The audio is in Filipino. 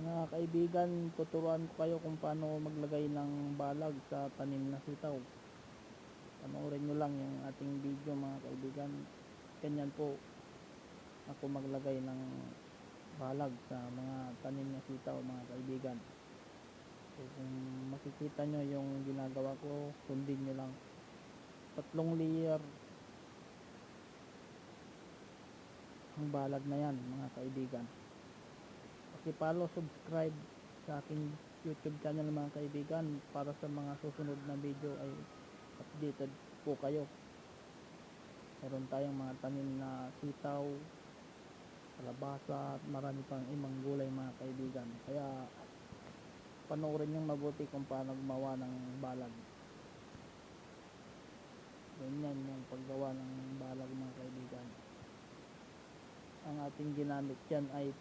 Mga kaibigan, tuturuan ko kayo kung paano maglagay ng balag sa tanim na sitaw. Panoorin nyo lang yung ating video mga kaibigan. Ganyan po ako maglagay ng balag sa mga tanim na sitaw mga kaibigan. So, kung makikita nyo yung ginagawa ko, sundin nyo lang. 3 layer ang balag na yan mga kaibigan. Paki-follow, subscribe sa aking YouTube channel mga kaibigan para sa mga susunod na video ay updated po kayo. Meron tayong mga tanim na sitaw, kalabasa at marami pang ibang gulay mga kaibigan. Kaya panoorin yung mabuti kung paano gumawa ng balag. Ganyan yung paggawa ng balag mga kaibigan. Ang ating ginamit dyan ay